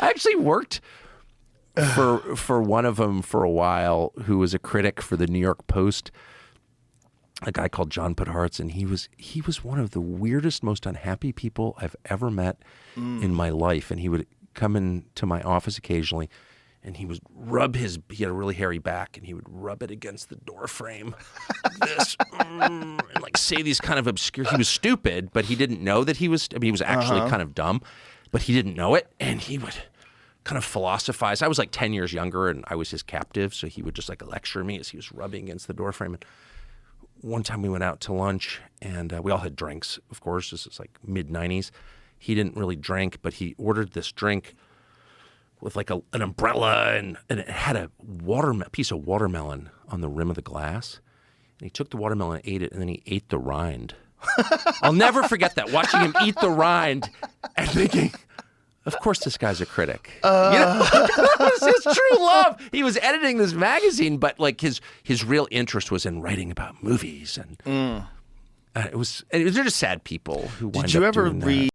I actually worked for one of them for a while, who was a critic for the New York Post, a guy called John Podharts, and he was one of the weirdest, most unhappy people I've ever met in my life. And he would come into my office occasionally, and he would he had a really hairy back, and he would rub it against the door frame, this, and like say these kind of obscure. He was stupid, but he didn't know that he was. I mean, he was actually kind of dumb, but he didn't know it, and he would kind of philosophize. I was like 10 years younger, and I was his captive, so he would just like lecture me as he was rubbing against the door frame. And one time we went out to lunch, and we all had drinks, of course. This is like mid-'90s. He didn't really drink, but he ordered this drink with like an umbrella, and it had a piece of watermelon on the rim of the glass. And he took the watermelon and ate it, and then he ate the rind. I'll never forget that, watching him eat the rind and thinking, of course this guy's a critic. That was his true love. He was editing this magazine, but like his real interest was in writing about movies. And they're just sad people who wind up doing that. Did you ever read?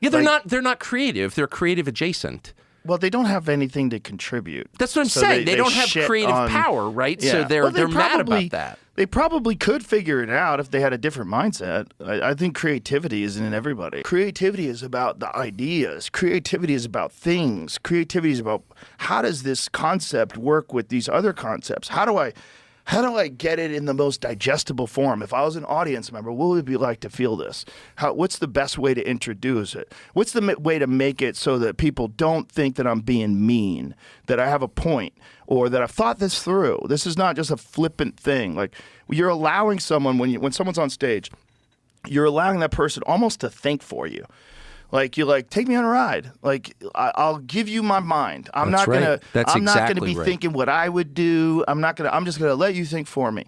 Yeah, they're not creative. They're creative adjacent. Well, they don't have anything to contribute. That's what I'm saying. They don't have creative power, right? Yeah. So they're mad about that. They probably could figure it out if they had a different mindset. I think creativity is in everybody. Creativity is about the ideas. Creativity is about things. Creativity is about how does this concept work with these other concepts? How do I get it in the most digestible form? If I was an audience member, what would it be like to feel this? What's the best way to introduce it? What's the way to make it so that people don't think that I'm being mean, that I have a point, or that I've thought this through? This is not just a flippant thing. Like, you're allowing someone, when someone's on stage, you're allowing that person almost to think for you. Like, you're like, take me on a ride. Like, I'll give you my mind. I'm not gonna be thinking what I would do. I'm just gonna let you think for me.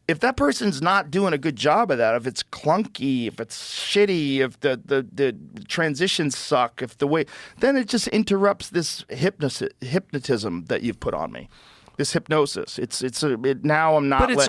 If that person's not doing a good job of that, if it's clunky, if it's shitty, if the transitions suck, then it just interrupts this hypnotism that you've put on me. This hypnosis. Now I'm not.